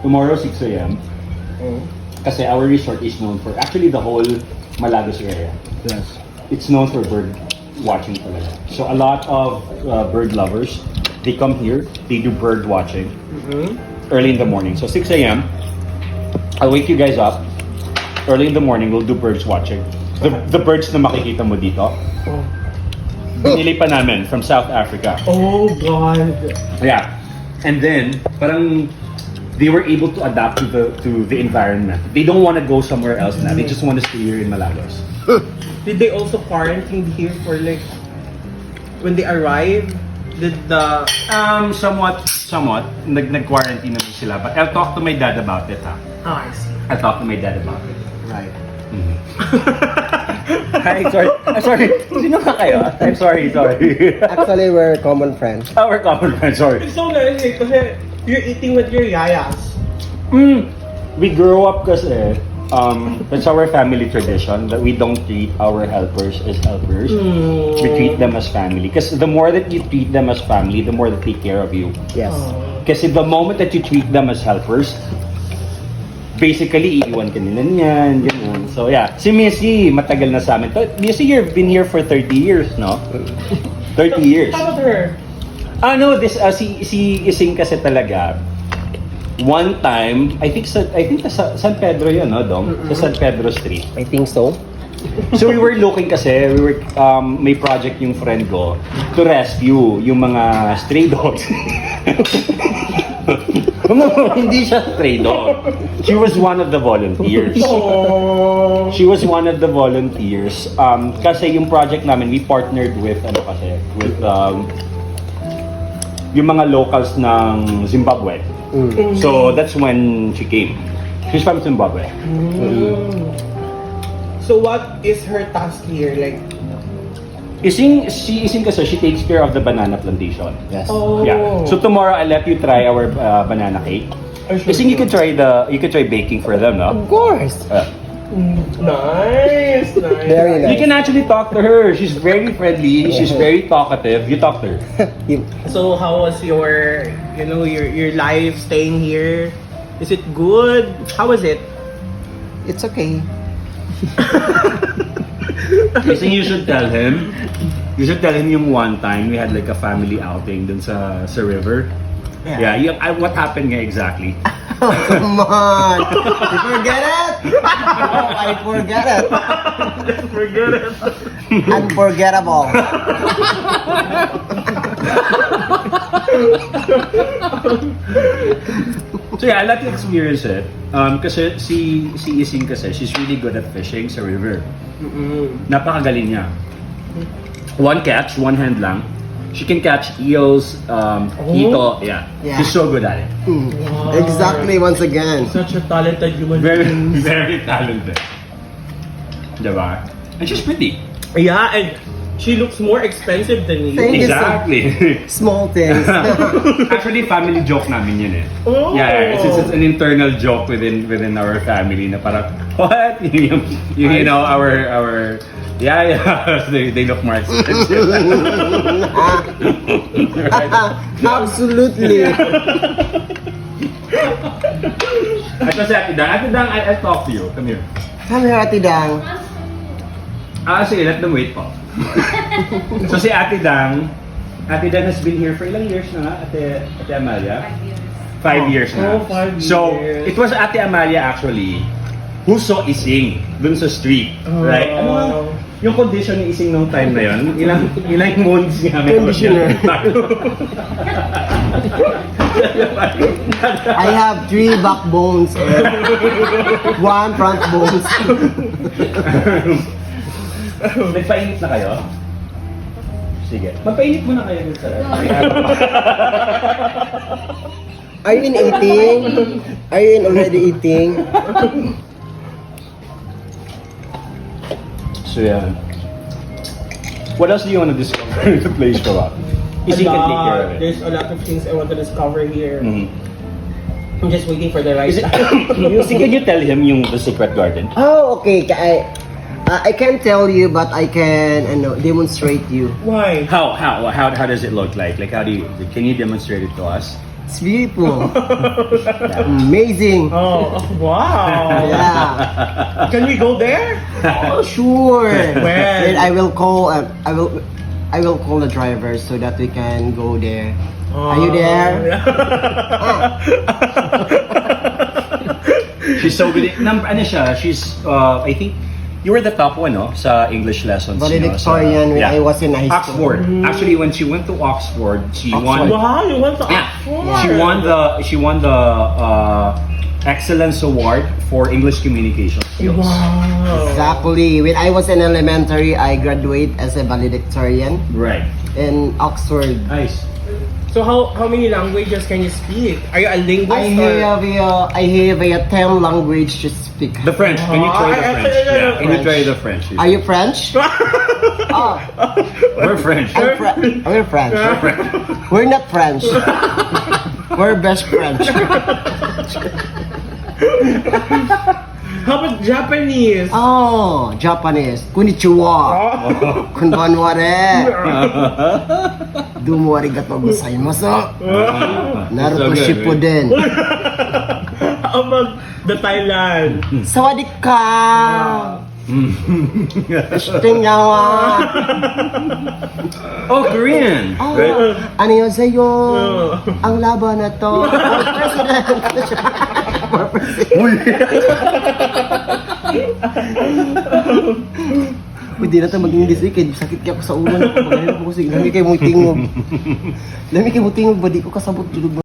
tomorrow 6 a.m. Kasi our resort is known for, actually the whole Malagos area. Yes. It's known for bird watching talaga. So a lot of bird lovers, they come here, they do bird watching early in the morning. So 6 a.m., I'll wake you guys up. Early in the morning, we'll do birds watching. The birds na makikita mo dito, binili pa namin from South Africa. Oh God. Yeah. And then, parang they were able to adapt to the environment. They don't want to go somewhere else na. They just want to stay here in Malagos. Did they also quarantine here for like when they arrived? Did the Somewhat. Nag-quarantine naman sila. But I'll talk to my dad about it, ha? I see. I'll talk to my dad about it. Right. Hi, sorry. I'm sorry. Sino ka kayo? I'm sorry. Actually, we're common friends. Our common friend, sorry. It's so nice kasi you're eating with your yayas. We grew up kasi, it's our family tradition that we don't treat our helpers as helpers. We treat them as family. Because the more that you treat them as family, the more they take care of you. Yes. Kasi the moment that you treat them as helpers, basically, iiwan ka nila niyan, gano'n. So yeah, si Missy, matagal na sa amin. Missy, you've been here for 30 years, no? 30 years. How about her? No, si Ising kasi talaga, one time, I think sa San Pedro yun, no, Dom? Sa San Pedro Street. I think so. So we were looking kasi, may project yung friend ko to rescue yung mga stray dogs. Hindi siya stray dog. She was one of the volunteers. She was one of the volunteers. Kasi yung project namin, we partnered with, yung mga locals ng Zimbabwe. So that's when she came. She's from Zimbabwe. So what is her task here? Like, Ising kasi, she takes care of the banana plantation. Yes. oh. Yeah. So tomorrow I'll let you try our banana cake. Ising, you could try baking for them, no? Of course. Nice. Very nice. You can actually talk to her. She's very friendly. She's very talkative. You talk to her. So how was your life staying here? Is it good? How was it? It's okay. Kasi you should tell him. You should tell him yung one time we had like a family outing dun sa river. Yeah. What happened nga exactly? Come on. You forget it? Oh, I forget it. Forget it. Unforgettable. So yeah, I'll let you experience it. Kasi si Ising kasi, she's really good at fishing sa river. Napakagaling niya. One catch, one hand lang. She can catch eels, hito, yeah. She's so good at it. Wow. Exactly, once again. Such a talented human Very, being. very talented. Diba? And she's pretty. Yeah, and she looks more expensive than you. Thank you. Exactly. Small things. Actually, family joke namin yun eh. Oh. Yeah, it's an internal joke within our family na parang, what? you know, our yeah, they look more expensive. Right? Absolutely. Ito si Ate Dang. Ate Dang, I'll talk to you. Come here. Come here, Ate Dang. Sige, let them wait po. So si Ate Dang has been here for ilang years na nga, Ate Amalia? 5 years na. Oh, 5 years. So, it was Ate Amalia actually who saw Ising dun sa street. Right? Ano nga, yung condition ni Ising nung time na yun, ilang months kami. Conditioner. I have 3 backbones and 1 front bones. Nagpainit na kayo? Sige. Magpainit muna kayo dun sa Are you in eating? Are you in already eating? So yeah. What else do you want to discover in the place for us? Ising can take care of it. There's a lot of things I want to discover here. Mhm. I'm just waiting for the right Is it, time. can you tell him the secret garden? Oh, okay. I can't tell you, but I can demonstrate you. Why? How does it look like? Like can you demonstrate it to us? It's beautiful. Amazing. Oh, wow. Yeah. Can we go there? Oh, sure. When? Then I will call. I will call the driver so that we can go there. Are you there? She's so good. Ano siya? She's, I think, you were the top one, no? Sa English lessons. Valedictorian when I was in high school. Oxford. Actually, when she went to Oxford, she won. Wow, you went to Yeah. Oxford. She won the Excellence Award for English Communication Skills. Wow. Exactly. When I was in elementary, I graduated as a valedictorian Right. in Oxford. Nice. So how many languages can you speak? Are you a linguist? I have a 10 language to speak. The French. Can you try the French? Yeah. Can you try the French? Are you French? Oh, We're French. we're French. We're not French. We're best French. How about Japanese? Oh, Japanese. Konnichiwa. Konbanware. Domo arigatou gozaimasu. Naruto So good, Shippuden. How about the Thailand? Sawadee ka. Tingawa. Oh, Korean. Oh, Right? annyeonghaseyo. Ang laban na to. For president. Hindi na tayo mag-English eh, kaya sakit kaya ako sa ulo. Lami kayo mong tingog. Lami kayo mong tingog, ba di ko kasabot tulog.